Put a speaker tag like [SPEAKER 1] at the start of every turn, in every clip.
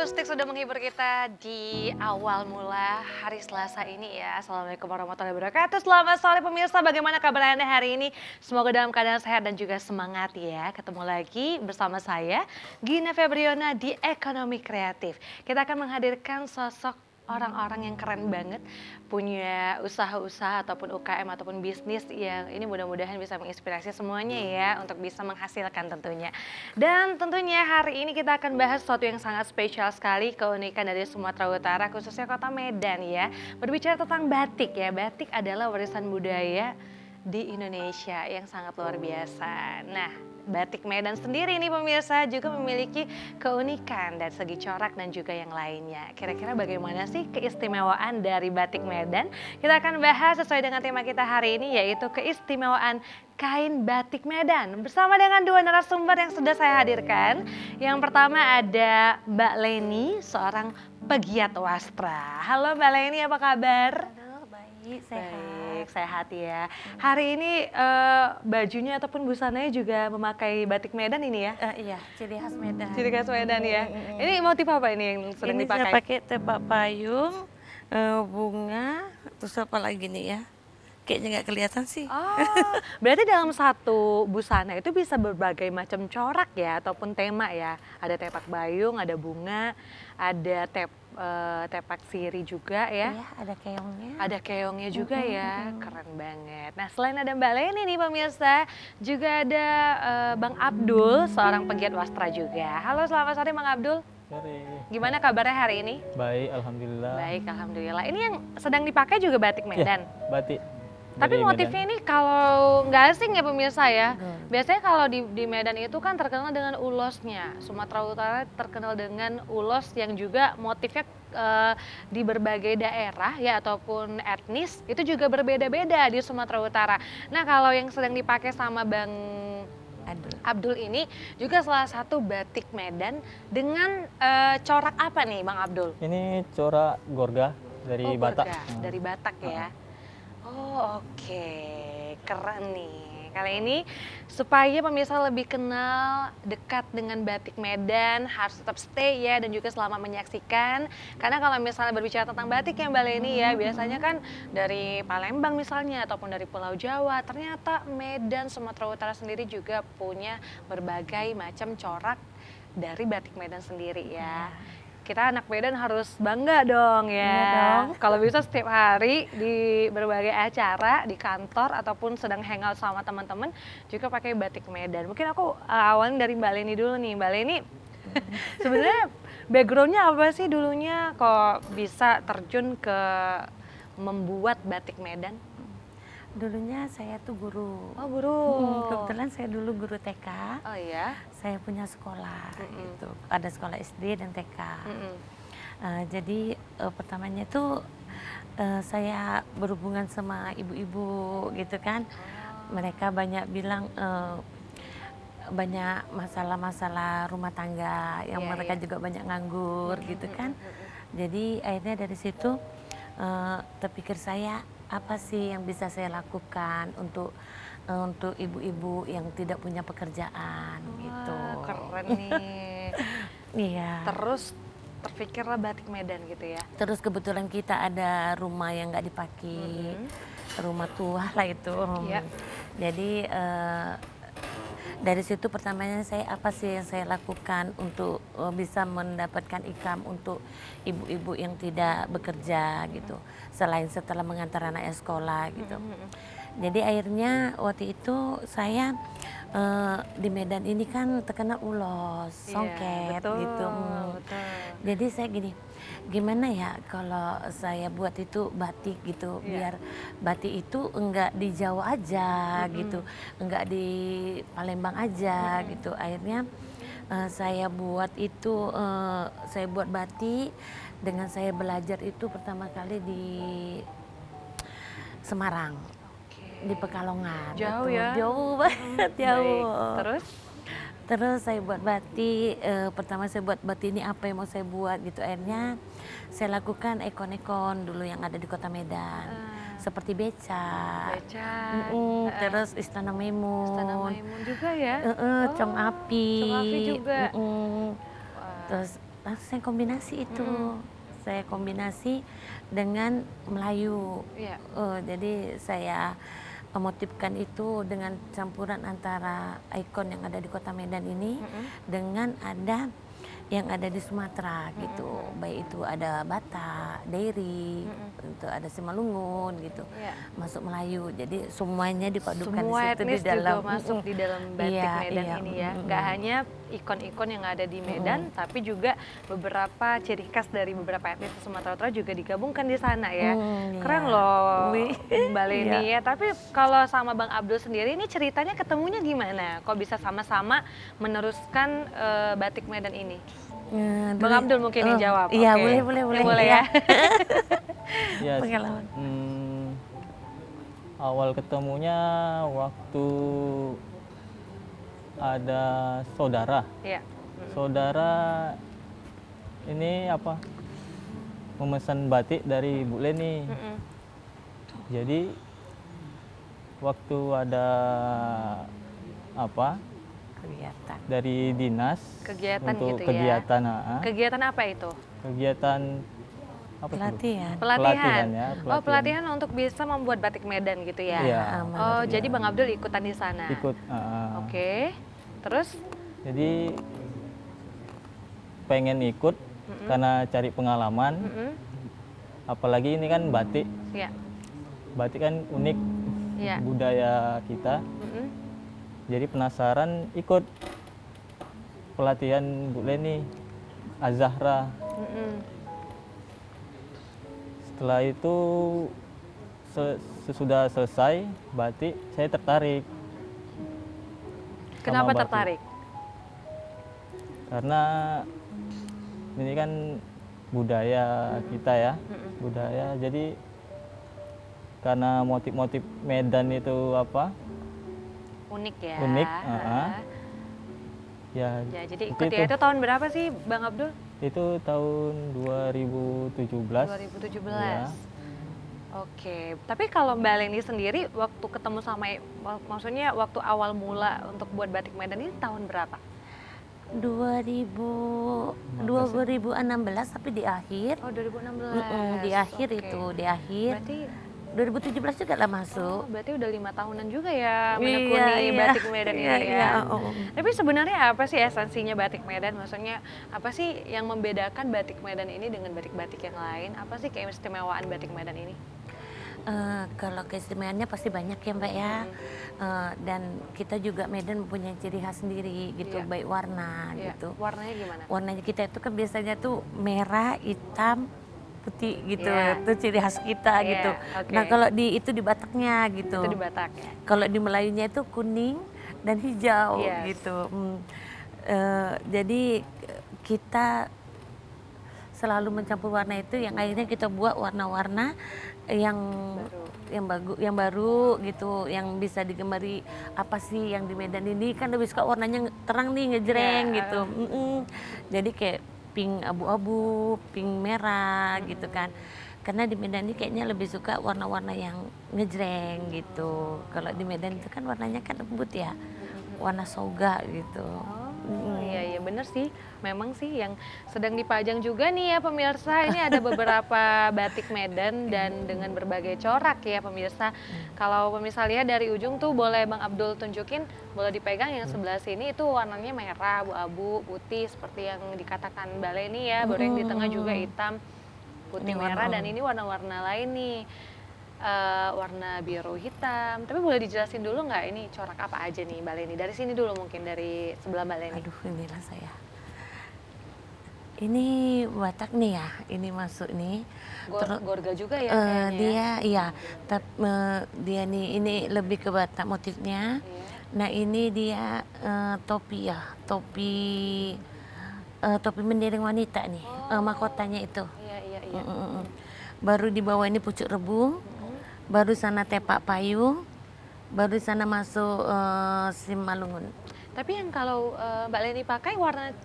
[SPEAKER 1] Akustik sudah menghibur kita di awal mula hari Selasa ini ya. Assalamualaikum warahmatullahi wabarakatuh. Selamat sore pemirsa, bagaimana kabar Anda hari ini? Semoga dalam keadaan sehat dan juga semangat ya. Ketemu lagi bersama saya, Gina Febriona di Ekonomi Kreatif. Kita akan menghadirkan sosok orang-orang yang keren banget, punya usaha-usaha ataupun UKM ataupun bisnis yang ini mudah-mudahan bisa menginspirasi semuanya ya untuk bisa menghasilkan tentunya. Dan tentunya hari ini kita akan bahas sesuatu yang sangat spesial sekali, keunikan dari Sumatera Utara khususnya kota Medan ya. Berbicara tentang batik ya, batik adalah warisan budaya di Indonesia yang sangat luar biasa. Nah, batik Medan sendiri nih pemirsa juga memiliki keunikan dari segi corak dan juga yang lainnya. Kira-kira bagaimana sih keistimewaan dari batik Medan? Kita akan bahas sesuai dengan tema kita hari ini yaitu keistimewaan kain batik Medan. Bersama dengan dua narasumber yang sudah saya hadirkan. Yang pertama ada Mbak Leni, seorang pegiat wastra. Halo Mbak Leni, apa kabar?
[SPEAKER 2] Halo, baik, sehat.
[SPEAKER 1] Baik, sehat ya. Hari ini bajunya ataupun busananya juga memakai batik Medan ini ya?
[SPEAKER 2] Iya, ciri khas Medan.
[SPEAKER 1] Ciri khas Medan ya. Ini motif apa ini yang sering
[SPEAKER 2] Ini
[SPEAKER 1] dipakai?
[SPEAKER 2] saya pakai tepak payung, bunga, terus apa lagi nih ya? Kayaknya nggak kelihatan sih.
[SPEAKER 1] Oh, berarti dalam satu busana itu bisa berbagai macam corak ya ataupun tema ya. Ada tepak bayung, ada bunga, ada tepak siri juga ya.
[SPEAKER 2] Iya, ada keongnya.
[SPEAKER 1] Ada keongnya juga ya, keren banget. Nah selain ada Mbak Leni nih pemirsa, juga ada Bang Abdul, seorang pegiat wastra juga. Halo selamat sore Bang Abdul.
[SPEAKER 3] Sore.
[SPEAKER 1] Gimana kabarnya hari ini?
[SPEAKER 3] Baik, alhamdulillah.
[SPEAKER 1] Baik, alhamdulillah. Ini yang sedang dipakai juga batik Medan.
[SPEAKER 3] Ya, batik.
[SPEAKER 1] Tapi
[SPEAKER 3] Dari
[SPEAKER 1] motifnya
[SPEAKER 3] Medan.
[SPEAKER 1] ini kalau nggak asing ya pemirsa ya.
[SPEAKER 2] Betul.
[SPEAKER 1] Biasanya kalau di Medan itu kan terkenal dengan ulosnya. Sumatera Utara terkenal dengan ulos yang juga motifnya di berbagai daerah ya ataupun etnis itu juga berbeda-beda di Sumatera Utara. Nah kalau yang sedang dipakai sama Bang
[SPEAKER 2] Aduh.
[SPEAKER 1] Abdul ini juga salah satu batik Medan dengan corak apa nih Bang Abdul?
[SPEAKER 3] Ini corak Gorga dari Batak.
[SPEAKER 1] Gorga, dari Batak ya. Oh oke, keren nih. Kali ini supaya pemirsa lebih kenal dekat dengan batik Medan harus tetap stay ya dan juga selamat menyaksikan. Karena kalau misalnya berbicara tentang batik ya Mbak Leni ya biasanya kan dari Palembang misalnya ataupun dari Pulau Jawa. Ternyata Medan, Sumatera Utara sendiri juga punya berbagai macam corak dari batik Medan sendiri ya. Kita anak Medan harus bangga dong ya.
[SPEAKER 2] Iya dong.
[SPEAKER 1] Kalau bisa setiap hari di berbagai acara, di kantor ataupun sedang hangout sama teman-teman juga pakai batik Medan. Mungkin aku awalnya dari Mbak Leni dulu nih. Mbak Leni sebenarnya backgroundnya apa sih dulunya kok bisa terjun ke membuat batik Medan?
[SPEAKER 2] Dulunya saya tuh guru.
[SPEAKER 1] Oh guru.
[SPEAKER 2] Kebetulan saya dulu guru TK.
[SPEAKER 1] Oh iya.
[SPEAKER 2] Saya punya sekolah gitu. Ada sekolah SD dan TK. Jadi pertamanya itu saya berhubungan sama ibu-ibu gitu kan. Mereka banyak bilang banyak masalah-masalah rumah tangga yang
[SPEAKER 1] Iya,
[SPEAKER 2] mereka
[SPEAKER 1] iya.
[SPEAKER 2] juga banyak nganggur gitu kan. Jadi akhirnya dari situ terpikir saya apa sih yang bisa saya lakukan untuk ibu-ibu yang tidak punya pekerjaan gitu.
[SPEAKER 1] Wah, keren nih.
[SPEAKER 2] Iya.
[SPEAKER 1] Terus terpikirlah batik Medan gitu ya.
[SPEAKER 2] Terus kebetulan kita ada rumah yang nggak dipakai, rumah tua lah itu.
[SPEAKER 1] Iya.
[SPEAKER 2] Jadi dari situ pertamanya saya apa sih yang saya lakukan untuk bisa mendapatkan income untuk ibu-ibu yang tidak bekerja gitu. Selain setelah mengantar anaknya sekolah gitu. Jadi akhirnya waktu itu saya di Medan ini kan terkenal ulos, songket
[SPEAKER 1] betul,
[SPEAKER 2] gitu.
[SPEAKER 1] betul.
[SPEAKER 2] Jadi saya gini, gimana ya kalau saya buat itu batik gitu, biar batik itu enggak di Jawa aja gitu, enggak di Palembang aja gitu. Akhirnya saya buat itu, saya buat batik dengan saya belajar itu pertama kali di Semarang, di Pekalongan.
[SPEAKER 1] Jauh
[SPEAKER 2] betul.
[SPEAKER 1] ya?
[SPEAKER 2] Jauh banget, jauh.
[SPEAKER 1] Baik. Terus?
[SPEAKER 2] Terus saya buat batik, pertama saya buat batik ini apa yang mau saya buat gitu. Akhirnya saya lakukan ekon-ekon dulu yang ada di kota Medan. Seperti becak,
[SPEAKER 1] Becak,
[SPEAKER 2] terus Istana Maimun,
[SPEAKER 1] Istana Maimun juga ya?
[SPEAKER 2] Cong Api,
[SPEAKER 1] Cong Api juga.
[SPEAKER 2] mm-mm.
[SPEAKER 1] Wah.
[SPEAKER 2] Terus langsung saya kombinasi itu. Saya kombinasi dengan Melayu.
[SPEAKER 1] Iya.
[SPEAKER 2] Jadi saya memotifkan itu dengan campuran antara ikon yang ada di Kota Medan ini dengan ada yang ada di Sumatera gitu. Baik itu ada Batak, Dairi, itu ada Simalungun gitu.
[SPEAKER 1] Iya.
[SPEAKER 2] Masuk Melayu. Jadi semuanya dipadukan
[SPEAKER 1] Semua
[SPEAKER 2] di situ
[SPEAKER 1] etnis
[SPEAKER 2] di dalam
[SPEAKER 1] juga masuk di dalam batik
[SPEAKER 2] Iya,
[SPEAKER 1] Medan
[SPEAKER 2] iya,
[SPEAKER 1] ini ya. Nggak hanya ikon-ikon yang ada di Medan, tapi juga beberapa ciri khas dari beberapa etnis di Sumatera Utara juga digabungkan di sana ya. Keren
[SPEAKER 2] iya.
[SPEAKER 1] loh
[SPEAKER 2] Wih.
[SPEAKER 1] Mbak Leni ya. Tapi kalau sama Bang Abdul sendiri ini ceritanya ketemunya gimana? Kok bisa sama-sama meneruskan batik Medan ini? Bang Abdul mungkin yang jawab.
[SPEAKER 2] Iya,
[SPEAKER 1] Oke.
[SPEAKER 2] boleh.
[SPEAKER 1] Boleh ya.
[SPEAKER 3] Ya,
[SPEAKER 2] Pengalaman.
[SPEAKER 3] awal ketemunya waktu ada saudara.
[SPEAKER 1] Iya.
[SPEAKER 3] Saudara ini apa? Memesan batik dari Bu Leni. Jadi waktu ada apa?
[SPEAKER 2] Kegiatan.
[SPEAKER 3] Dari dinas
[SPEAKER 1] Kegiatan
[SPEAKER 3] untuk
[SPEAKER 1] gitu ya.
[SPEAKER 3] kegiatan,
[SPEAKER 1] Kegiatan apa itu?
[SPEAKER 3] kegiatan apa tuh?
[SPEAKER 2] Pelatihan.
[SPEAKER 1] Pelatihan.
[SPEAKER 3] Ya,
[SPEAKER 1] Oh, pelatihan untuk bisa membuat batik Medan gitu ya.
[SPEAKER 3] Iya.
[SPEAKER 1] Oh, jadi Bang Abdul ikutan di sana.
[SPEAKER 3] Ikut.
[SPEAKER 1] Oke. Terus?
[SPEAKER 3] Jadi pengen ikut karena cari pengalaman. Apalagi ini kan batik.
[SPEAKER 1] Ya.
[SPEAKER 3] Batik kan unik
[SPEAKER 1] Iya.
[SPEAKER 3] budaya kita. Jadi penasaran ikut pelatihan Bu Leni, Azahra. Setelah itu sesudah selesai batik, saya tertarik.
[SPEAKER 1] Kenapa
[SPEAKER 3] sama batik.
[SPEAKER 1] tertarik?
[SPEAKER 3] Karena ini kan budaya kita ya, budaya. Jadi karena motif-motif Medan itu apa?
[SPEAKER 1] Unik ya.
[SPEAKER 3] Unik, ya.
[SPEAKER 1] Ya, jadi
[SPEAKER 3] seperti
[SPEAKER 1] ikut ya. Itu tahun berapa sih Bang Abdul?
[SPEAKER 3] Itu tahun 2017.
[SPEAKER 1] 2017.
[SPEAKER 3] Ya.
[SPEAKER 1] Oke, tapi kalau Mbak Leni sendiri waktu ketemu sama, maksudnya waktu awal mula untuk buat batik Medan ini tahun berapa?
[SPEAKER 2] 2016 tapi di akhir.
[SPEAKER 1] Oh, 2016.
[SPEAKER 2] Di akhir
[SPEAKER 1] Oke.
[SPEAKER 2] itu, di akhir.
[SPEAKER 1] Berarti
[SPEAKER 2] 2017 juga lah masuk.
[SPEAKER 1] berarti udah 5 tahunan juga ya
[SPEAKER 2] Iya,
[SPEAKER 1] menekuni
[SPEAKER 2] iya.
[SPEAKER 1] batik Medan
[SPEAKER 2] Iya,
[SPEAKER 1] ini
[SPEAKER 2] iya,
[SPEAKER 1] ya. Tapi sebenarnya apa sih esensinya batik Medan? Maksudnya apa sih yang membedakan batik Medan ini dengan batik-batik yang lain? Apa sih keistimewaan batik Medan ini?
[SPEAKER 2] Kalau keistimewaannya pasti banyak ya Mbak ya. Dan kita juga Medan mempunyai ciri khas sendiri gitu,
[SPEAKER 1] Iya.
[SPEAKER 2] baik warna
[SPEAKER 1] Iya.
[SPEAKER 2] gitu.
[SPEAKER 1] Warnanya gimana?
[SPEAKER 2] Warnanya kita itu kan biasanya tuh merah, hitam, putih gitu.
[SPEAKER 1] Iya.
[SPEAKER 2] Itu ciri khas kita
[SPEAKER 1] Iya,
[SPEAKER 2] gitu.
[SPEAKER 1] oke.
[SPEAKER 2] Nah kalau itu di Bataknya gitu.
[SPEAKER 1] Itu di Batak ya.
[SPEAKER 2] Kalau di Melayunya itu kuning dan hijau
[SPEAKER 1] Yes.
[SPEAKER 2] gitu. Jadi kita selalu mencampur warna itu yang akhirnya kita buat warna-warna yang yang baru gitu, yang bisa digemari. Apa sih yang di Medan ini kan lebih suka warnanya terang nih, ngejreng
[SPEAKER 1] Iya,
[SPEAKER 2] gitu. Jadi kayak pink abu-abu, pink merah gitu kan. Karena di Medan ini kayaknya lebih suka warna-warna yang ngejreng gitu. Kalau di Medan itu kan warnanya kan lembut ya, warna soga gitu.
[SPEAKER 1] Oh iya, iya bener sih. Memang sih yang sedang dipajang juga nih ya pemirsa. Ini ada beberapa batik Medan dan dengan berbagai corak ya pemirsa. Kalau pemirsa lihat dari ujung tuh boleh Bang Abdul tunjukin, boleh dipegang yang sebelah sini itu warnanya merah, abu-abu, putih seperti yang dikatakan Mbak Leni ya. Baru yang di tengah juga hitam, putih,
[SPEAKER 2] Ini warna
[SPEAKER 1] merah, dan ini warna-warna lain nih. Warna biru hitam. Tapi boleh dijelasin dulu nggak ini corak apa aja nih Mbak Leni? Dari sini dulu mungkin, dari sebelah Mbak Leni.
[SPEAKER 2] Aduh, inilah saya. Ini Batak nih ya, ini masuk nih.
[SPEAKER 1] Gorga juga ya kayaknya.
[SPEAKER 2] Dia iya, dia nih ini lebih ke Batak motifnya.
[SPEAKER 1] Iya.
[SPEAKER 2] Nah ini dia topi ya, topi mendiring wanita nih, mahkotanya itu.
[SPEAKER 1] Iya, iya, iya.
[SPEAKER 2] Baru di bawah ini pucuk rebung, baru sana tepak payung, baru sana masuk Simalungun.
[SPEAKER 1] Tapi yang kalau Mbak Leni pakai warnanya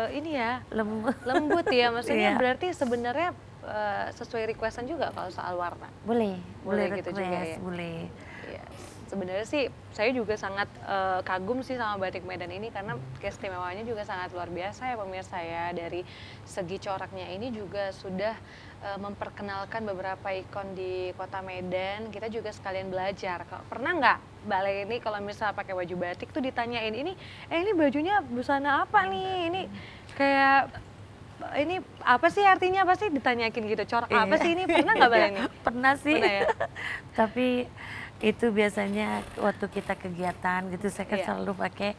[SPEAKER 1] ini ya lembut ya, maksudnya
[SPEAKER 2] Iya.
[SPEAKER 1] berarti sebenarnya sesuai requestan juga kalau soal warna.
[SPEAKER 2] Boleh
[SPEAKER 1] Boleh gitu
[SPEAKER 2] request,
[SPEAKER 1] juga ya?
[SPEAKER 2] boleh.
[SPEAKER 1] Iya. sebenarnya sih saya juga sangat kagum sih sama batik Medan ini karena keistimewaannya juga sangat luar biasa ya pemirsa ya. Dari segi coraknya ini juga sudah memperkenalkan beberapa ikon di kota Medan. Kita juga sekalian belajar. Pernah nggak Mbak Leni kalau misalnya pakai baju batik tuh ditanyain ini bajunya busana apa nih? Ini kayak ini apa sih artinya, apa sih ditanyain gitu, corak apa sih ini, pernah nggak Mbak Leni?
[SPEAKER 2] Pernah sih.
[SPEAKER 1] Pernah ya?
[SPEAKER 2] Tapi itu biasanya waktu kita kegiatan gitu saya kan
[SPEAKER 1] Iya.
[SPEAKER 2] selalu pakai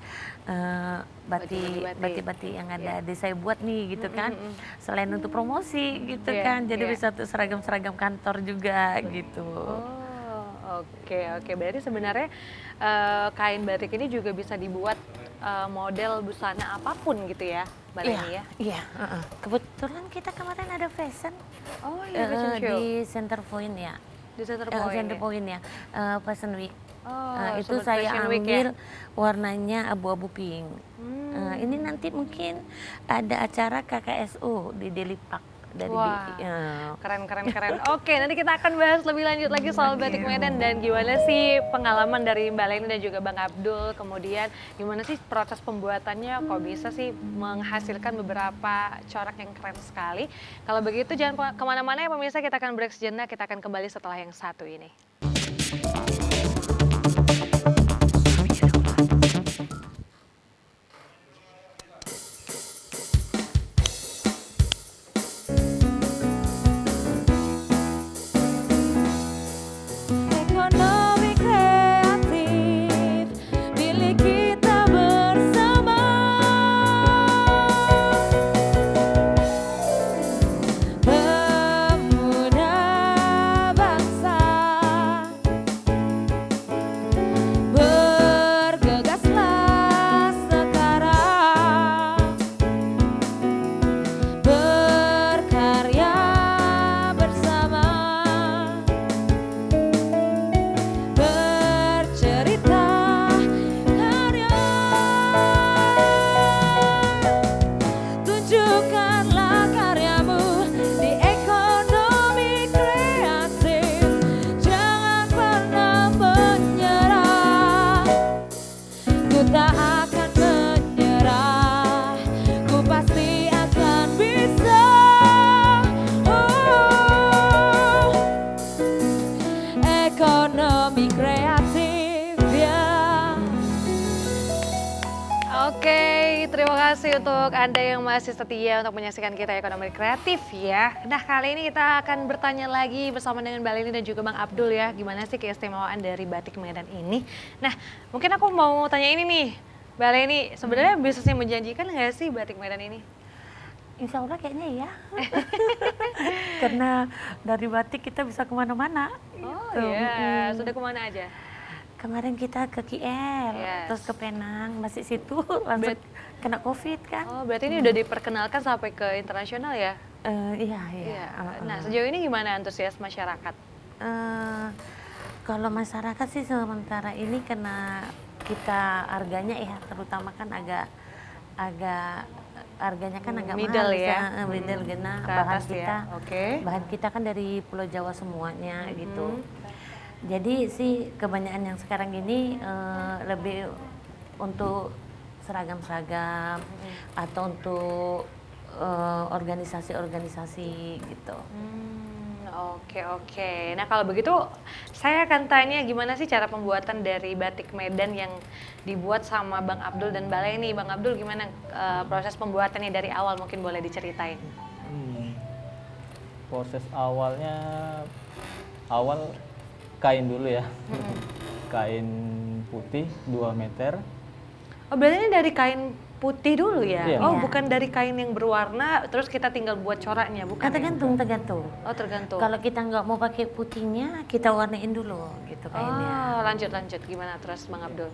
[SPEAKER 1] Baju-baju batik.
[SPEAKER 2] batik yang ada di saya buat nih gitu kan. Selain untuk promosi gitu
[SPEAKER 1] Iya,
[SPEAKER 2] kan. Jadi
[SPEAKER 1] iya.
[SPEAKER 2] bisa untuk seragam-seragam kantor juga gitu.
[SPEAKER 1] Oh, oke. Berarti sebenarnya kain batik ini juga bisa dibuat model busana apapun gitu ya, Mbak Leni ya?
[SPEAKER 2] Iya. Kebetulan kita kemarin ada fashion
[SPEAKER 1] Oh iya, fashion show
[SPEAKER 2] di Center Point ya.
[SPEAKER 1] di Center Point.
[SPEAKER 2] Center
[SPEAKER 1] Ya?
[SPEAKER 2] Point ya, Fashion Week.
[SPEAKER 1] Oh,
[SPEAKER 2] Itu
[SPEAKER 1] Sobat
[SPEAKER 2] saya
[SPEAKER 1] Fashion Week
[SPEAKER 2] ambil
[SPEAKER 1] ya?
[SPEAKER 2] warnanya abu-abu pink. Ini nanti mungkin ada acara KKSU di Deli Park dari
[SPEAKER 1] Wah.
[SPEAKER 2] ya.
[SPEAKER 1] Keren. Oke, nanti kita akan bahas lebih lanjut lagi soal batik Medan dan gimana sih pengalaman dari Mbak Leni dan juga Bang Abdul. Kemudian gimana sih proses pembuatannya, kok bisa sih menghasilkan beberapa corak yang keren sekali. Kalau begitu jangan kemana-mana ya pemirsa, kita akan break sejenak, kita akan kembali setelah yang satu ini.
[SPEAKER 2] Ekonomi kreatif milik kita bersama. Pemuda bangsa, bergegaslah sekarang, berkarya bersama. Bercerita karya, tunjukkanlah karyamu di ekonomi kreatif. Jangan pernah menyerah, ku tak akan menyerah, ku pasti akan bisa. Ekonomi kreatif ya.
[SPEAKER 1] Oke, terima kasih untuk Anda yang masih setia untuk menyaksikan kita Ekonomi Kreatif ya. Nah, kali ini kita akan bertanya lagi bersama dengan Mbak Leni dan juga Bang Abdul ya. Gimana sih keistimewaan dari batik Medan ini? Nah, mungkin aku mau tanya ini nih, Mbak Leni. Sebenarnya bisnisnya menjanjikan nggak sih batik Medan ini?
[SPEAKER 2] Insya Allah kayaknya ya. Karena dari batik kita bisa kemana-mana.
[SPEAKER 1] Oh
[SPEAKER 2] gitu.
[SPEAKER 1] iya, sudah kemana aja?
[SPEAKER 2] Kemarin kita ke KL,
[SPEAKER 1] Yes.
[SPEAKER 2] terus ke Penang, masih situ langsung kena COVID kan.
[SPEAKER 1] Oh, berarti ini udah diperkenalkan sampai ke internasional ya?
[SPEAKER 2] Iya.
[SPEAKER 1] Nah, sejauh ini gimana antusias masyarakat?
[SPEAKER 2] Kalau masyarakat sih sementara ini kena kita harganya ya, terutama kan agak harganya kan agak
[SPEAKER 1] Middle
[SPEAKER 2] mahal
[SPEAKER 1] ya?
[SPEAKER 2] middle karena
[SPEAKER 1] Ke
[SPEAKER 2] bahan
[SPEAKER 1] atas ya?
[SPEAKER 2] kita
[SPEAKER 1] Oke.
[SPEAKER 2] bahan kita kan dari Pulau Jawa semuanya gitu. Jadi sih kebanyakan yang sekarang ini lebih untuk seragam-seragam atau untuk organisasi-organisasi gitu.
[SPEAKER 1] Oke. Nah, kalau begitu saya akan tanya gimana sih cara pembuatan dari batik Medan yang dibuat sama Bang Abdul dan Mbak Leni. Bang Abdul, gimana proses pembuatannya dari awal, mungkin boleh diceritain?
[SPEAKER 3] Proses awalnya kain dulu ya. Kain putih 2 meter.
[SPEAKER 1] Oh, berarti ini dari kain putih dulu ya?
[SPEAKER 3] Iya.
[SPEAKER 1] Oh,
[SPEAKER 2] Iya.
[SPEAKER 1] bukan dari kain yang berwarna, terus kita tinggal buat coraknya, bukan?
[SPEAKER 2] Tergantung.
[SPEAKER 1] Oh, tergantung.
[SPEAKER 2] Kalau kita nggak mau pakai putihnya, kita warnain dulu gitu kainnya.
[SPEAKER 1] Oh, lanjut. Gimana terus Bang Abdul?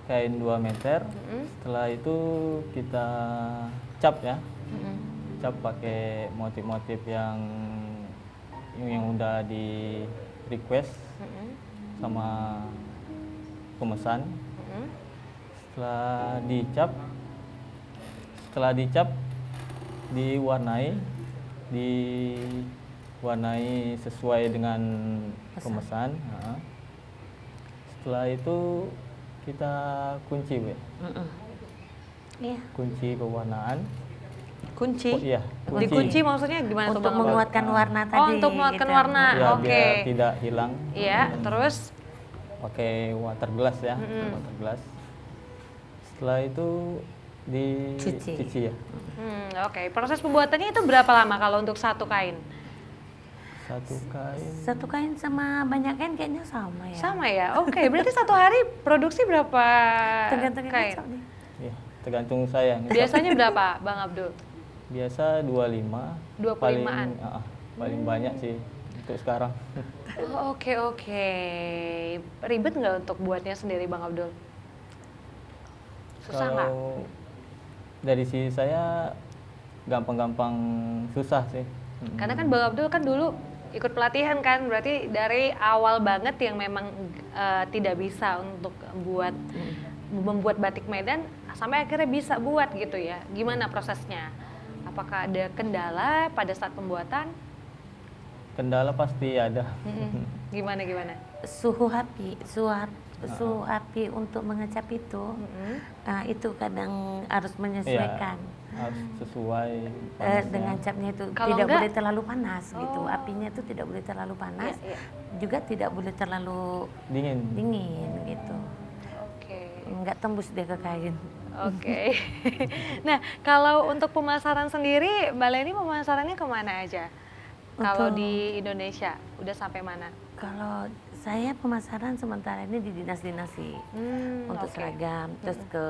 [SPEAKER 3] Kain 2 meter. Setelah itu kita cap ya. Cap pakai motif-motif yang udah di request sama pemesan. Setelah dicap diwarnai sesuai dengan pemesan. Setelah itu kita kunci, Bu.
[SPEAKER 2] Iya.
[SPEAKER 3] Kunci pewarnaan.
[SPEAKER 1] Kunci?
[SPEAKER 3] Oh, iya,
[SPEAKER 1] Dikunci maksudnya gimana tuh
[SPEAKER 2] Untuk
[SPEAKER 1] Bang Abdul?
[SPEAKER 2] menguatkan warna tadi.
[SPEAKER 1] Oh, untuk menguatkan
[SPEAKER 2] gitu.
[SPEAKER 1] warna.
[SPEAKER 3] Ya,
[SPEAKER 1] Oke.
[SPEAKER 3] biar tidak hilang.
[SPEAKER 1] Iya, terus
[SPEAKER 3] Pakai water glass ya, water glass. Setelah itu
[SPEAKER 2] Cuci.
[SPEAKER 3] dicuci ya.
[SPEAKER 1] oke. Proses pembuatannya itu berapa lama kalau untuk satu kain?
[SPEAKER 3] Satu kain.
[SPEAKER 2] Satu kain sama banyak kain kayaknya sama ya.
[SPEAKER 1] Sama ya? Oke, berarti satu hari produksi berapa
[SPEAKER 2] Tergantung yang
[SPEAKER 1] kain?
[SPEAKER 2] cocok nih.
[SPEAKER 3] Ya, tergantung saya.
[SPEAKER 1] Biasanya berapa, Bang Abdul?
[SPEAKER 3] Biasa 25.
[SPEAKER 1] 25-an?
[SPEAKER 3] Paling banyak sih untuk sekarang.
[SPEAKER 1] Oh, oke. Ribet nggak untuk buatnya sendiri, Bang Abdul? Susah nggak?
[SPEAKER 3] Kalau dari sisi saya gampang-gampang susah sih.
[SPEAKER 1] Karena kan Bang Abdul kan dulu ikut pelatihan kan, berarti dari awal banget yang memang tidak bisa untuk membuat batik Medan sampai akhirnya bisa buat gitu ya. Gimana prosesnya? Apakah ada kendala pada saat pembuatan?
[SPEAKER 3] Kendala pasti ada.
[SPEAKER 1] Gimana?
[SPEAKER 2] Suhu api untuk mengecap itu, itu kadang harus menyesuaikan.
[SPEAKER 3] Harus sesuai
[SPEAKER 2] Dengan capnya itu
[SPEAKER 1] Kalau
[SPEAKER 2] tidak
[SPEAKER 1] enggak-
[SPEAKER 2] boleh terlalu panas gitu. Apinya itu tidak boleh terlalu panas,
[SPEAKER 1] Iya.
[SPEAKER 2] juga tidak boleh terlalu dingin gitu.
[SPEAKER 1] Oke.
[SPEAKER 2] Nggak tembus dia ke kain.
[SPEAKER 1] Oke. Nah, kalau untuk pemasaran sendiri, Mbak Leni pemasarannya kemana aja? Kalau di Indonesia, udah sampai mana?
[SPEAKER 2] Kalau saya pemasaran sementara ini di dinas-dinasi untuk
[SPEAKER 1] oke.
[SPEAKER 2] seragam, terus ke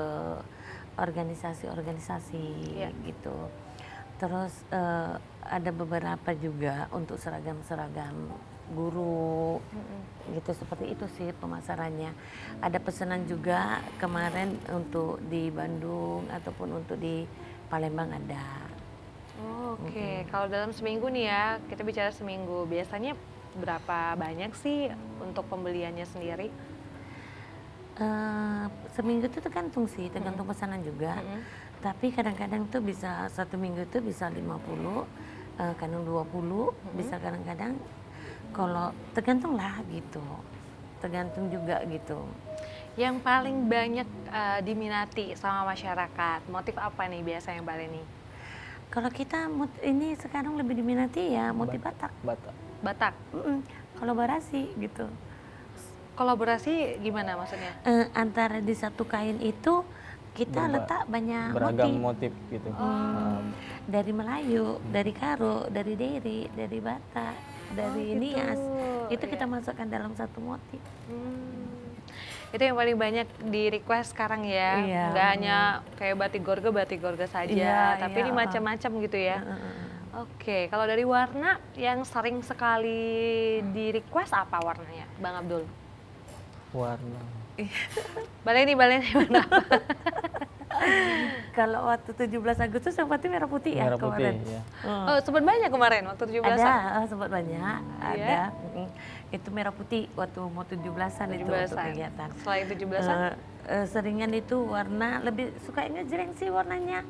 [SPEAKER 2] organisasi-organisasi
[SPEAKER 1] Iya.
[SPEAKER 2] gitu. Terus ada beberapa juga untuk seragam-seragam guru gitu, seperti itu sih pemasarannya. Ada pesanan juga kemarin untuk di Bandung ataupun untuk di Palembang ada.
[SPEAKER 1] Oke, kalau dalam seminggu nih ya, kita bicara seminggu, biasanya berapa banyak sih untuk pembeliannya sendiri?
[SPEAKER 2] Seminggu itu tergantung sih, tergantung pesanan juga. Tapi kadang-kadang tuh bisa satu minggu itu bisa 50, kadang 20, bisa kadang-kadang kalau tergantung lah gitu. Tergantung juga gitu.
[SPEAKER 1] Yang paling banyak diminati sama masyarakat, motif apa nih biasanya Mbak Leni?
[SPEAKER 2] Kalau kita ini sekarang lebih diminati ya motif Batak.
[SPEAKER 1] Batak.
[SPEAKER 2] Kolaborasi gitu.
[SPEAKER 1] Kolaborasi gimana maksudnya?
[SPEAKER 2] Antara di satu kain itu kita letak banyak
[SPEAKER 3] beragam
[SPEAKER 2] motif.
[SPEAKER 3] motif gitu.
[SPEAKER 2] Dari Melayu, dari Karo, dari Deri, dari Batak, dari Nias. Itu kita masukkan dalam satu motif.
[SPEAKER 1] Itu yang paling banyak di request sekarang ya.
[SPEAKER 2] Iya.
[SPEAKER 1] Nggak hanya kayak batik gorga saja,
[SPEAKER 2] Iya,
[SPEAKER 1] tapi ini macam-macam gitu ya. Oke, kalau dari warna yang sering sekali di request apa warnanya, Bang Abdul?
[SPEAKER 3] Warna.
[SPEAKER 1] Mbak Leni warna apa?
[SPEAKER 2] Kalau waktu 17 Agustus yang pasti merah putih ya
[SPEAKER 3] Merah putih
[SPEAKER 2] kemarin.
[SPEAKER 3] ya.
[SPEAKER 1] Oh, sempat banyak kemarin waktu 17-an.
[SPEAKER 2] Ada, sempat banyak. Ada. Itu merah putih waktu mau 17-an itu untuk
[SPEAKER 1] 17-an.
[SPEAKER 2] kegiatan.
[SPEAKER 1] Selain 17-an?
[SPEAKER 2] Seringan itu warna lebih suka ngejreng sih warnanya.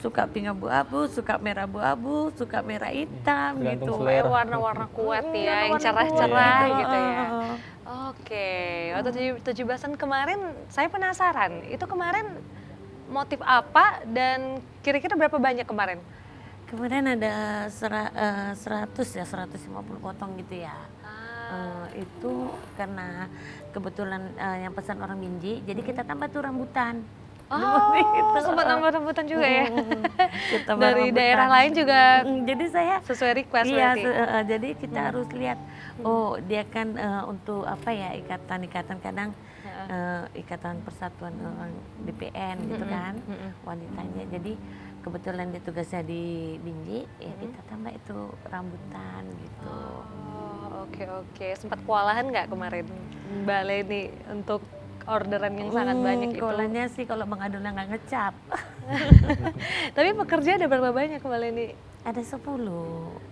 [SPEAKER 2] Suka pink abu-abu, suka merah abu-abu, suka merah hitam
[SPEAKER 3] Tergantung
[SPEAKER 2] gitu.
[SPEAKER 3] selera.
[SPEAKER 1] Warna-warna kuat ya, yang
[SPEAKER 2] Warna-warna
[SPEAKER 1] cerah-cerah
[SPEAKER 2] kuat
[SPEAKER 1] gitu ya.
[SPEAKER 2] Heeh.
[SPEAKER 1] Oke, waktu 17-an kemarin saya penasaran, itu kemarin motif apa dan kira-kira berapa banyak kemarin?
[SPEAKER 2] Kemarin ada 150 potong gitu ya. Itu karena kebetulan yang pesan orang Minji, jadi kita tambah tuh rambutan.
[SPEAKER 1] Oh,
[SPEAKER 2] Gitu.
[SPEAKER 1] sempat nambah rambutan juga ya?
[SPEAKER 2] Kita
[SPEAKER 1] Dari
[SPEAKER 2] rambutan.
[SPEAKER 1] daerah lain juga
[SPEAKER 2] Jadi saya
[SPEAKER 1] sesuai request
[SPEAKER 2] iya,
[SPEAKER 1] berarti?
[SPEAKER 2] jadi kita harus lihat, oh dia kan untuk apa ya, ikatan kadang ikatan persatuan orang DPN gitu kan, wanitanya. Jadi kebetulan dia tugasnya di Binji, ya kita tambah itu rambutan gitu.
[SPEAKER 1] Oh, oke. Sempat kewalahan nggak kemarin Mbak Leni untuk orderan yang sangat banyak itu?
[SPEAKER 2] Kolanya sih kalau Bang Adulnya nggak ngecap.
[SPEAKER 1] Tapi pekerja ada berapa banyak Mbak Leni?
[SPEAKER 2] Ada 10.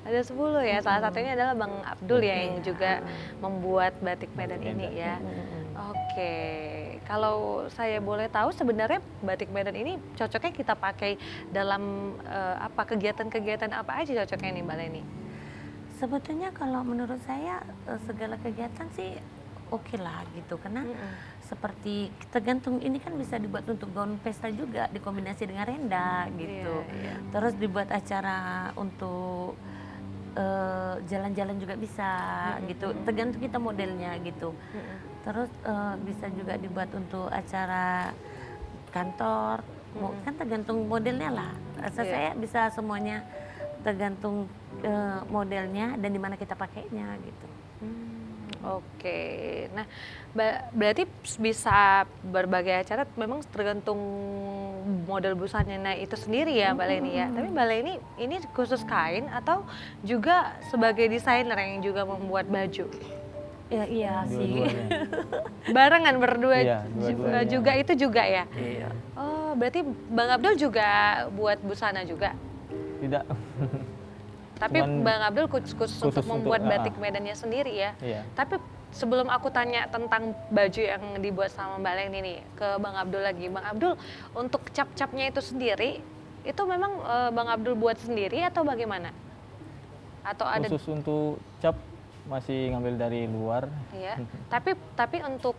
[SPEAKER 1] Ada 10 ya, salah satunya adalah Bang Abdul ya yang juga membuat batik Medan ini ya. Oke, kalau saya boleh tahu sebenarnya batik Medan ini cocoknya kita pakai dalam apa kegiatan-kegiatan apa aja cocoknya nih Mbak Leni?
[SPEAKER 2] Sebetulnya kalau menurut saya segala kegiatan sih oke lah gitu, karena seperti tergantung ini kan bisa dibuat untuk gaun pesta juga dikombinasi dengan renda gitu.
[SPEAKER 1] Iya, iya.
[SPEAKER 2] Terus dibuat acara untuk jalan-jalan juga bisa gitu, tergantung kita modelnya gitu. Terus bisa juga dibuat untuk acara kantor, kan tergantung modelnya lah. Rasa
[SPEAKER 1] Iya.
[SPEAKER 2] saya bisa semuanya tergantung modelnya dan di mana kita pakainya gitu.
[SPEAKER 1] Oke, nah berarti bisa berbagai acara memang tergantung model busanya itu sendiri ya Mbak Leni ya. Tapi Mbak Leni ini khusus kain atau juga sebagai desainer yang juga membuat baju?
[SPEAKER 2] Ya, iya sih.
[SPEAKER 3] Dua-duanya.
[SPEAKER 1] Barengan berdua
[SPEAKER 3] Iya, dua-duanya.
[SPEAKER 1] juga itu juga ya?
[SPEAKER 2] Iya.
[SPEAKER 1] Oh, berarti Bang Abdul juga buat busana juga?
[SPEAKER 3] Tidak.
[SPEAKER 1] Tapi
[SPEAKER 3] Cuman
[SPEAKER 1] Bang Abdul khusus untuk
[SPEAKER 3] khusus
[SPEAKER 1] membuat
[SPEAKER 3] untuk,
[SPEAKER 1] batik Medannya sendiri ya?
[SPEAKER 3] Iya.
[SPEAKER 1] Tapi sebelum aku tanya tentang baju yang dibuat sama Mbak Leni nih, ke Bang Abdul lagi. Bang Abdul, untuk cap-capnya itu sendiri, itu memang Bang Abdul buat sendiri atau bagaimana? Atau ada?
[SPEAKER 3] Khusus untuk cap masih ngambil dari luar.
[SPEAKER 1] Ya, tapi untuk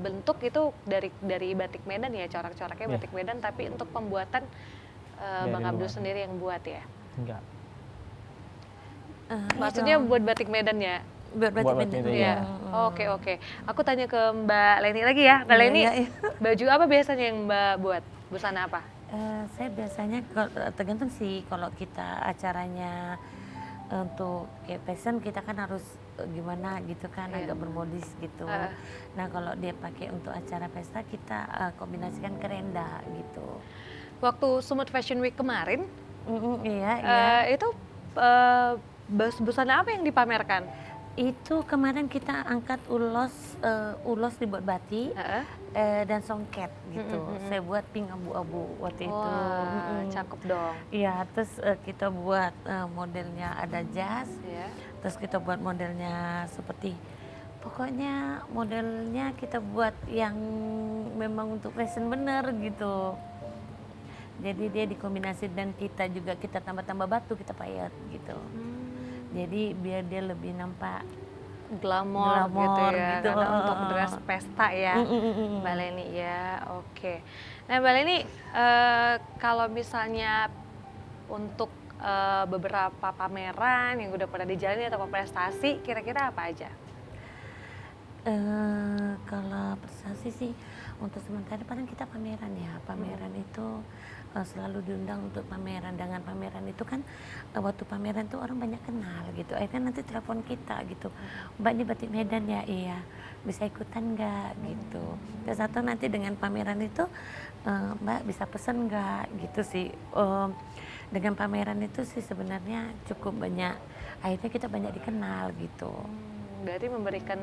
[SPEAKER 1] bentuk itu dari batik Medan ya, corak-coraknya
[SPEAKER 3] Iya.
[SPEAKER 1] batik Medan, tapi untuk pembuatan
[SPEAKER 3] Dari
[SPEAKER 1] Bang Abdul
[SPEAKER 3] luar.
[SPEAKER 1] sendiri yang buat ya?
[SPEAKER 3] Enggak.
[SPEAKER 1] Maksudnya buat batik Medan ya?
[SPEAKER 2] buat
[SPEAKER 3] buat
[SPEAKER 2] batik
[SPEAKER 3] batik
[SPEAKER 2] Medan.
[SPEAKER 3] Medan,
[SPEAKER 1] Iya.
[SPEAKER 3] iya.
[SPEAKER 1] Oke, oke. Aku tanya ke Mbak Leni lagi ya. Mbak
[SPEAKER 2] Iya,
[SPEAKER 1] Leni,
[SPEAKER 2] iya, iya.
[SPEAKER 1] baju apa biasanya yang Mbak buat? Busana apa?
[SPEAKER 2] Saya biasanya tergantung sih, kalau kita acaranya untuk kayak fashion kita kan harus gimana gitu kan,
[SPEAKER 1] Iya.
[SPEAKER 2] agak bermodis gitu. Nah kalau dia pakai untuk acara pesta kita kombinasikan ke renda gitu.
[SPEAKER 1] Waktu Sumut Fashion Week kemarin,
[SPEAKER 2] Iya, iya.
[SPEAKER 1] itu busana apa yang dipamerkan?
[SPEAKER 2] Itu kemarin kita angkat ulos dibuat batik
[SPEAKER 1] Heeh.
[SPEAKER 2] dan songket gitu. Saya buat pink abu-abu waktu itu.
[SPEAKER 1] Wah, cakep dong.
[SPEAKER 2] Iya, terus kita buat modelnya ada jas,
[SPEAKER 1] Ya.
[SPEAKER 2] terus kita buat modelnya seperti, pokoknya modelnya kita buat yang memang untuk fashion bener gitu. Jadi dia dikombinasi dan kita juga kita tambah-tambah batu, kita payet gitu. Jadi biar dia lebih nampak
[SPEAKER 1] Glamor gitu ya,
[SPEAKER 2] gitu.
[SPEAKER 1] karena untuk dress pesta ya, Mbak Leni ya. Oke. Nah Mbak Leni, kalau misalnya untuk beberapa pameran yang udah pernah dijalani atau prestasi, kira-kira apa aja?
[SPEAKER 2] Kalau prestasi sih untuk sementara paling kita pameran ya. Pameran itu selalu diundang untuk pameran. Dengan pameran itu kan waktu pameran tuh orang banyak kenal gitu. Akhirnya nanti telepon kita gitu. Mbak ini batik Medan ya, iya. Bisa ikutan nggak gitu. Terus atau nanti dengan pameran itu Mbak bisa pesen nggak gitu sih. Dengan pameran itu sih sebenarnya cukup banyak. Akhirnya kita banyak dikenal gitu.
[SPEAKER 1] Berarti memberikan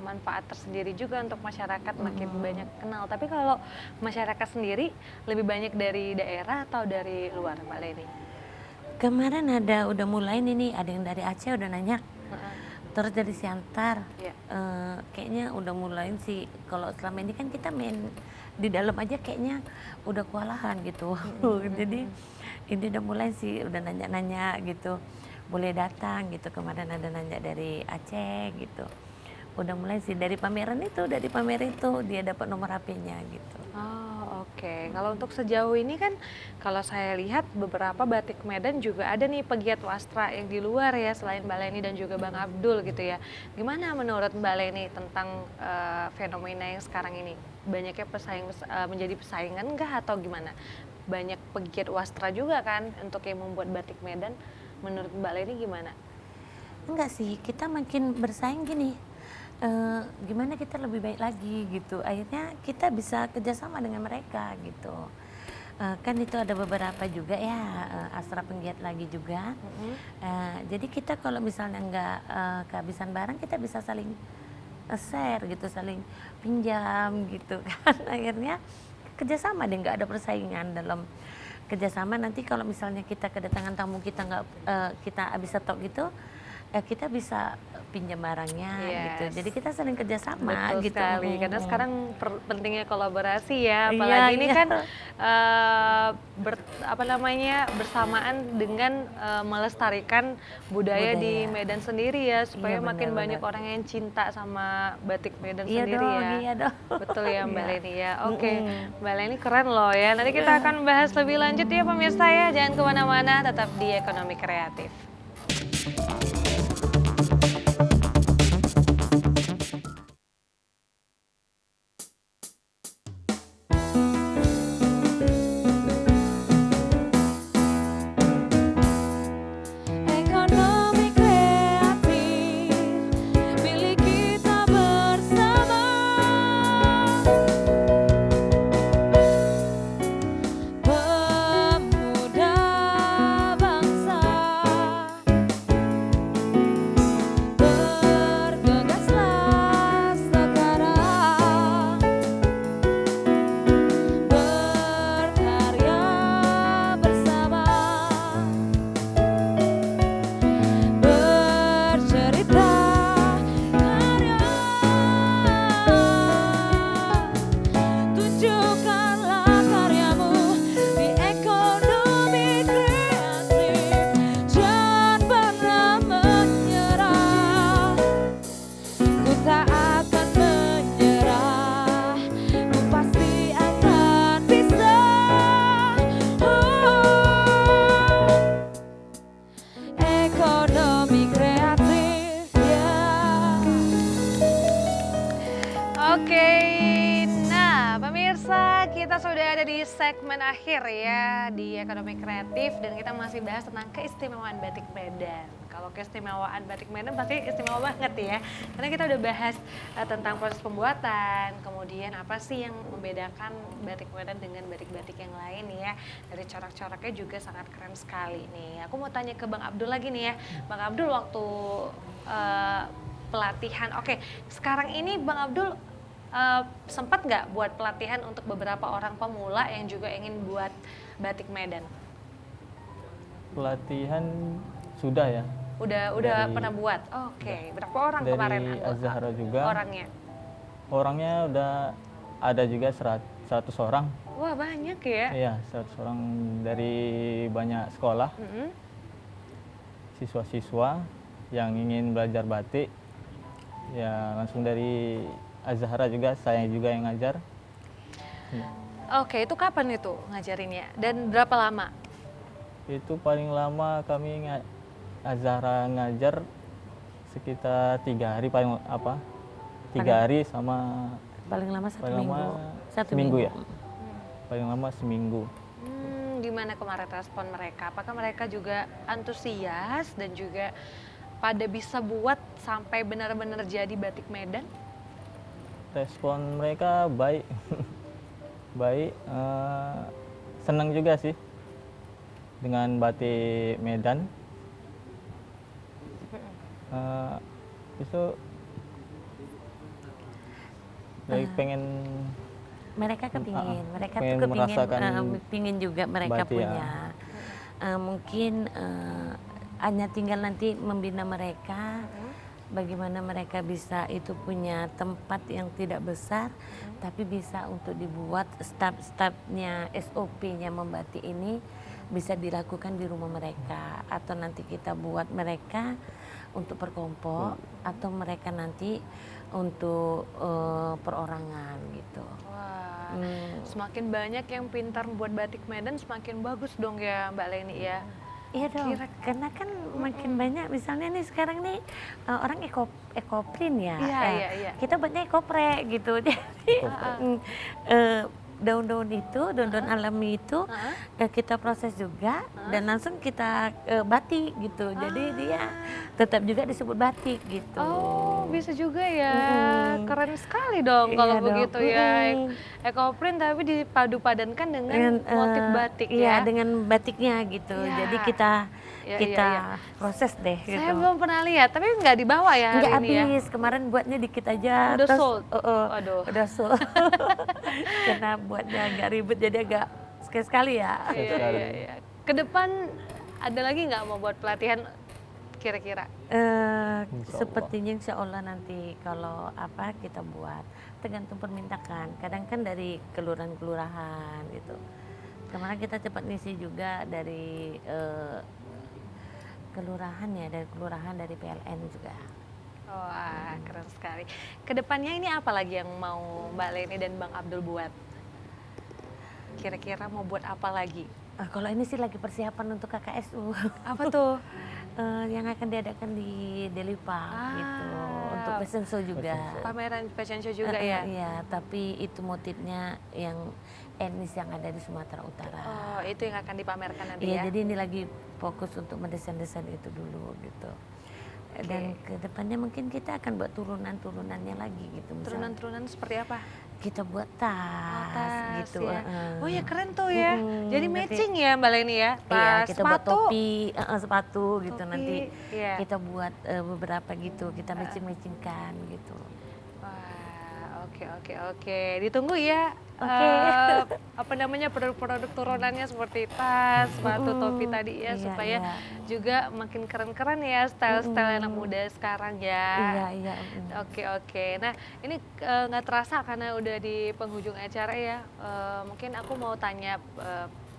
[SPEAKER 1] manfaat tersendiri juga untuk masyarakat makin banyak kenal. Tapi kalau masyarakat sendiri lebih banyak dari daerah atau dari luar, Mbak Leni?
[SPEAKER 2] Kemarin udah mulai nih, ada yang dari Aceh udah nanya, terus dari Siantar,
[SPEAKER 1] Iya.
[SPEAKER 2] kayaknya udah mulai sih. Kalau selama ini kan kita main di dalam aja kayaknya udah kewalahan gitu. Jadi ini udah mulai sih, udah nanya-nanya gitu. Boleh datang gitu, kemarin ada nanya dari Aceh gitu. Udah mulai sih dari pameran itu dia dapat nomor HP-nya gitu.
[SPEAKER 1] Oh, oke. Kalau untuk sejauh ini kan kalau saya lihat beberapa batik Medan juga ada nih pegiat wastra yang di luar ya, selain Mbak Leni dan juga Bang Abdul gitu ya. Gimana menurut Mbak Leni tentang fenomena yang sekarang ini? Banyaknya menjadi pesaingan enggak atau gimana? Banyak pegiat wastra juga kan untuk yang membuat batik Medan. Menurut Mbak Leni gimana?
[SPEAKER 2] Enggak sih, kita makin bersaing gini. Gimana kita lebih baik lagi gitu. Akhirnya kita bisa kerjasama dengan mereka gitu. Kan itu ada beberapa juga ya astra penggiat lagi juga. Jadi kita kalau misalnya nggak kehabisan barang, kita bisa saling share gitu, saling pinjam gitu kan. Akhirnya kerjasama deh, nggak ada persaingan dalam kerjasama. Nanti kalau misalnya kita kedatangan tamu kita nggak kita habis stok gitu, kita bisa pinjam barangnya gitu.
[SPEAKER 1] Yes.
[SPEAKER 2] Jadi kita sering kerjasama
[SPEAKER 1] Betul
[SPEAKER 2] gitu.
[SPEAKER 1] sekali, karena sekarang pentingnya kolaborasi ya,
[SPEAKER 2] Iya,
[SPEAKER 1] apalagi ini
[SPEAKER 2] iya.
[SPEAKER 1] kan bersamaan dengan melestarikan budaya di
[SPEAKER 2] Budaya.
[SPEAKER 1] Medan sendiri ya, supaya
[SPEAKER 2] Iya,
[SPEAKER 1] makin banyak
[SPEAKER 2] benar-benar.
[SPEAKER 1] orang yang cinta sama batik Medan
[SPEAKER 2] Iya
[SPEAKER 1] sendiri
[SPEAKER 2] dong,
[SPEAKER 1] ya.
[SPEAKER 2] iya dong.
[SPEAKER 1] Betul ya Mbak
[SPEAKER 2] Iya.
[SPEAKER 1] Leni ya. Oke, Mbak Leni keren loh ya. Nanti kita akan bahas lebih lanjut ya pemirsa ya. Jangan kemana-mana, tetap di Ekonomi Kreatif.
[SPEAKER 4] Ekonomi kreatif milik kita bersama. Pemuda bangsa, bergegaslah sekarang, berkarya bersama. Bercerita karya, tunjukkanlah karyamu di ekonomi kreatif. Jangan pernah menyerah, ku tak akan menyerah, ku pasti akan bisa. Ekonomi kreatif ya.
[SPEAKER 1] Oke, nah pemirsa kita sudah ada di segmen akhir ya di Ekonomi Kreatif dan kita masih bahas tentang keistimewaan batik Medan. Kalau keistimewaan batik Medan pasti istimewa banget ya, karena kita udah bahas tentang proses pembuatan, kemudian apa sih yang membedakan batik Medan dengan batik-batik yang lain ya. Dari corak-coraknya juga sangat keren sekali nih. Aku mau tanya ke Bang Abdul lagi nih ya, Bang Abdul waktu pelatihan, oke sekarang ini Bang Abdul sempat nggak buat pelatihan untuk beberapa orang pemula yang juga ingin buat batik Medan?
[SPEAKER 3] Pelatihan sudah ya.
[SPEAKER 1] Udah
[SPEAKER 3] Dari-
[SPEAKER 1] pernah buat? Oke, berapa orang
[SPEAKER 3] Dari
[SPEAKER 1] kemarin
[SPEAKER 3] Az-Zahra juga.
[SPEAKER 1] orangnya?
[SPEAKER 3] Orangnya udah ada juga 100 orang.
[SPEAKER 1] Wah banyak ya.
[SPEAKER 3] Iya, 100 orang dari banyak sekolah,
[SPEAKER 1] Mm-mm.
[SPEAKER 3] siswa-siswa yang ingin belajar batik. Ya, langsung dari Az-Zahra juga, saya juga yang ngajar.
[SPEAKER 1] Oke, itu kapan itu ngajarinnya? Dan berapa lama?
[SPEAKER 3] Itu paling lama kami Az-Zahra ngajar sekitar 3 hari paling apa? 3 hari sama
[SPEAKER 2] Paling lama satu
[SPEAKER 3] paling
[SPEAKER 2] minggu.
[SPEAKER 3] lama
[SPEAKER 2] Satu
[SPEAKER 3] seminggu
[SPEAKER 2] minggu.
[SPEAKER 3] ya. Paling lama seminggu.
[SPEAKER 1] Gimana kemarin respon mereka? Apakah mereka juga antusias dan juga pada bisa buat sampai benar-benar jadi batik Medan?
[SPEAKER 3] Respon mereka baik. Baik, senang juga sih dengan batik Medan. Itu dari pengen
[SPEAKER 2] Mereka kepingin, mereka tuh
[SPEAKER 3] pengen
[SPEAKER 2] kepingin,
[SPEAKER 3] merasakan
[SPEAKER 2] pingin juga mereka
[SPEAKER 3] batik ya.
[SPEAKER 2] punya. Mungkin hanya tinggal nanti membina mereka, bagaimana mereka bisa itu punya tempat yang tidak besar, tapi bisa untuk dibuat step-stepnya, SOP-nya membatik ini bisa dilakukan di rumah mereka, atau nanti kita buat mereka untuk perkelompok, atau mereka nanti untuk perorangan gitu.
[SPEAKER 1] Wah, semakin banyak yang pintar membuat batik Medan semakin bagus dong ya Mbak Leni ya.
[SPEAKER 2] Iya dong, karena kan makin banyak misalnya nih sekarang nih orang ekoprint ya.
[SPEAKER 1] Iya,
[SPEAKER 2] Ya,
[SPEAKER 1] iya, iya.
[SPEAKER 2] Kita buatnya ekopre gitu. Jadi daun-daun itu, daun-daun alami itu kita proses juga dan langsung kita batik gitu. Jadi dia tetap juga disebut batik gitu.
[SPEAKER 1] Oh, bisa juga ya. Keren sekali dong
[SPEAKER 2] Iya
[SPEAKER 1] kalau
[SPEAKER 2] dong.
[SPEAKER 1] begitu ya. Ekoprint tapi dipadu-padankan dengan motif batik
[SPEAKER 2] iya,
[SPEAKER 1] ya.
[SPEAKER 2] dengan batiknya gitu.
[SPEAKER 1] Iya.
[SPEAKER 2] Jadi kita
[SPEAKER 1] Iya,
[SPEAKER 2] kita
[SPEAKER 1] iya,
[SPEAKER 2] proses deh gitu.
[SPEAKER 1] Saya belum pernah lihat, tapi nggak dibawa ya hari
[SPEAKER 2] Nggak
[SPEAKER 1] ini ya.
[SPEAKER 2] habis, kemarin buatnya dikit aja.
[SPEAKER 1] Udah
[SPEAKER 2] terus,
[SPEAKER 1] sold?
[SPEAKER 2] Aduh. Udah sold. Karena buatnya agak ribet jadi agak sekali-sekali ya.
[SPEAKER 1] Iya, iya, iya. Ke depan ada lagi nggak mau buat pelatihan? kira-kira?
[SPEAKER 3] Insya
[SPEAKER 2] Sepertinya insya Allah nanti kalau apa kita buat tergantung permintaan. Kadang kan dari kelurahan-kelurahan gitu. Kemarin kita cepat ngisi juga dari kelurahan ya, dari kelurahan dari PLN juga.
[SPEAKER 1] Wah, keren sekali. Kedepannya ini apa lagi yang mau Mbak Leni dan Bang Abdul buat? Kira-kira mau buat apa lagi?
[SPEAKER 2] Kalau ini sih lagi persiapan untuk KKSU.
[SPEAKER 1] Apa tuh?
[SPEAKER 2] Yang akan diadakan di Deli Park gitu, untuk fashion show juga.
[SPEAKER 1] Pameran fashion show juga ya?
[SPEAKER 2] Iya, tapi itu motifnya yang etnis yang ada di Sumatera Utara.
[SPEAKER 1] Oh, itu yang akan dipamerkan nanti
[SPEAKER 2] Iya,
[SPEAKER 1] ya?
[SPEAKER 2] jadi ini lagi fokus untuk mendesain-desain itu dulu gitu. Dan kedepannya mungkin kita akan buat turunan-turunannya lagi gitu. Misalnya
[SPEAKER 1] Turunan-turunan seperti apa?
[SPEAKER 2] kita buat tas,
[SPEAKER 1] Tas
[SPEAKER 2] gitu.
[SPEAKER 1] ya. Oh ya keren tuh ya. Jadi
[SPEAKER 2] nanti-
[SPEAKER 1] matching ya Mbak Leni ya?
[SPEAKER 2] Iya,
[SPEAKER 1] Tas,
[SPEAKER 2] kita buat
[SPEAKER 1] sepatu.
[SPEAKER 2] topi, sepatu gitu.
[SPEAKER 1] Topi,
[SPEAKER 2] Nanti
[SPEAKER 1] iya.
[SPEAKER 2] kita buat beberapa gitu, kita matching-matchingkan gitu.
[SPEAKER 1] Wah, oke. Ditunggu ya.
[SPEAKER 2] Oke.
[SPEAKER 1] Apa namanya produk-produk turunannya seperti tas, sepatu, topi tadi ya,
[SPEAKER 2] Iya,
[SPEAKER 1] supaya
[SPEAKER 2] iya.
[SPEAKER 1] juga makin keren-keren ya style-style anak muda sekarang ya.
[SPEAKER 2] Iya.
[SPEAKER 1] Oke. Nah, ini nggak terasa karena udah di penghujung acara ya. Mungkin aku mau tanya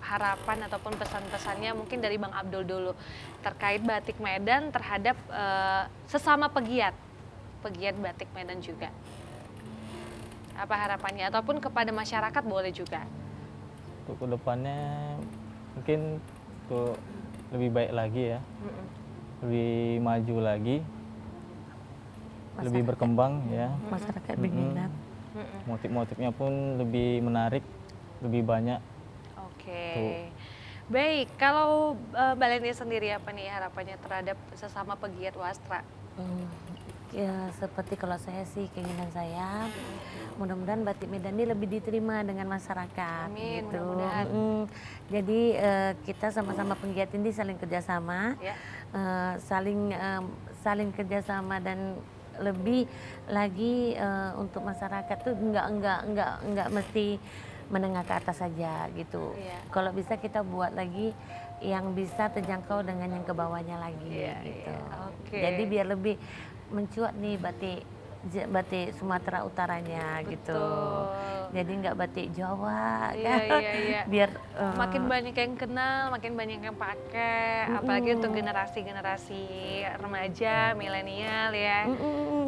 [SPEAKER 1] harapan ataupun pesan-pesannya mungkin dari Bang Abdul dulu terkait batik Medan terhadap sesama pegiat batik Medan juga. Apa harapannya ataupun kepada masyarakat boleh juga.
[SPEAKER 3] Untuk kedepannya mungkin untuk lebih baik lagi ya, lebih maju lagi, lebih
[SPEAKER 2] Masyarakat.
[SPEAKER 3] berkembang ya.
[SPEAKER 2] Masyarakat berminat.
[SPEAKER 3] Motif-motifnya pun lebih menarik, lebih banyak.
[SPEAKER 1] Oke. Baik, kalau Mbak Leni sendiri apa nih harapannya terhadap sesama pegiat wastra?
[SPEAKER 2] Ya, seperti kalau saya sih keinginan saya mudah-mudahan batik Medan ini lebih diterima dengan masyarakat.
[SPEAKER 1] Amin,
[SPEAKER 2] gitu.
[SPEAKER 1] mudah-mudahan.
[SPEAKER 2] Jadi kita sama-sama penggiat ini saling kerjasama,
[SPEAKER 1] Ya.
[SPEAKER 2] saling kerjasama dan lebih lagi untuk masyarakat tuh nggak mesti menengah ke atas saja gitu.
[SPEAKER 1] Iya.
[SPEAKER 2] Kalau bisa kita buat lagi yang bisa terjangkau dengan yang ke bawahnya lagi
[SPEAKER 1] Iya,
[SPEAKER 2] gitu.
[SPEAKER 1] iya. Oke.
[SPEAKER 2] Jadi biar lebih mencuat nih batik Sumatera Utaranya gitu.
[SPEAKER 1] Betul.
[SPEAKER 2] Jadi nggak batik Jawa
[SPEAKER 1] Iya,
[SPEAKER 2] kan.
[SPEAKER 1] iya.
[SPEAKER 2] Biar
[SPEAKER 1] Makin banyak yang kenal, makin banyak yang pakai, apalagi untuk generasi-generasi remaja, milenial ya.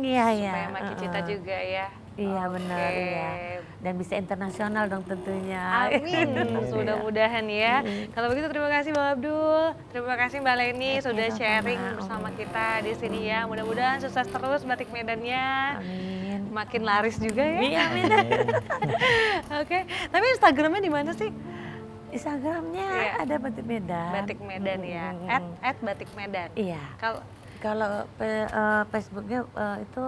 [SPEAKER 2] iya.
[SPEAKER 1] Supaya makin cinta juga ya.
[SPEAKER 2] Iya
[SPEAKER 1] Oke.
[SPEAKER 2] benar ya. Dan bisa internasional dong tentunya.
[SPEAKER 1] Amin, mudah-mudahan ya. Kalau begitu terima kasih Bang Abdul, terima kasih Mbak Leni sudah
[SPEAKER 2] sama-sama.
[SPEAKER 1] sharing bersama kita di sini ya. Mudah-mudahan sukses terus batik Medannya,
[SPEAKER 2] Amin.
[SPEAKER 1] makin laris juga ya.
[SPEAKER 2] Iya, amin.
[SPEAKER 1] Oke, tapi Instagramnya di mana sih?
[SPEAKER 2] Instagramnya
[SPEAKER 1] Iya.
[SPEAKER 2] ada batik Medan.
[SPEAKER 1] Batik Medan ya, @batik Medan.
[SPEAKER 2] Iya. Kalau Facebooknya itu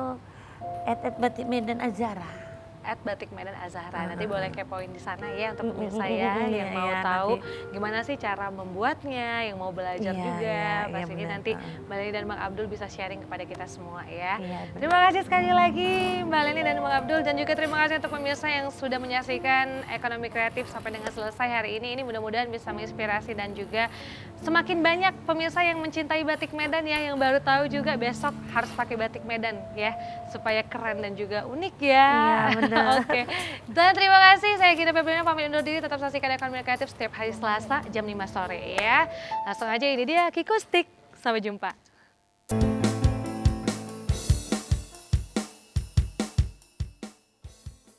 [SPEAKER 2] @batik Medan Azara.
[SPEAKER 1] @batik Medan Azahra. Nanti boleh kepoin di sana ya untuk pemirsa ya
[SPEAKER 2] iya,
[SPEAKER 1] yang mau
[SPEAKER 2] iya,
[SPEAKER 1] tahu
[SPEAKER 2] nanti.
[SPEAKER 1] gimana sih cara membuatnya, yang mau belajar
[SPEAKER 2] Iya,
[SPEAKER 1] juga.
[SPEAKER 2] iya,
[SPEAKER 1] Pas
[SPEAKER 2] iya,
[SPEAKER 1] ini
[SPEAKER 2] benar.
[SPEAKER 1] nanti Mbak Leni dan Bang Abdul bisa sharing kepada kita semua ya.
[SPEAKER 2] Iya, benar.
[SPEAKER 1] Terima kasih sekali lagi Mbak Leni dan Bang Abdul, dan juga terima kasih untuk pemirsa yang sudah menyaksikan Ekonomi Kreatif sampai dengan selesai hari ini. Ini mudah-mudahan bisa menginspirasi dan juga semakin banyak pemirsa yang mencintai batik Medan ya, yang baru tahu juga besok harus pakai batik Medan ya, supaya keren dan juga unik ya.
[SPEAKER 2] Iya, benar.
[SPEAKER 1] Oke. Dan terima kasih, saya Gita Febriana pamit undur diri, tetap saksikan Ekonomi Kreatif setiap hari Selasa jam 5 sore ya. Langsung aja, ini dia Kikustik. Sampai jumpa.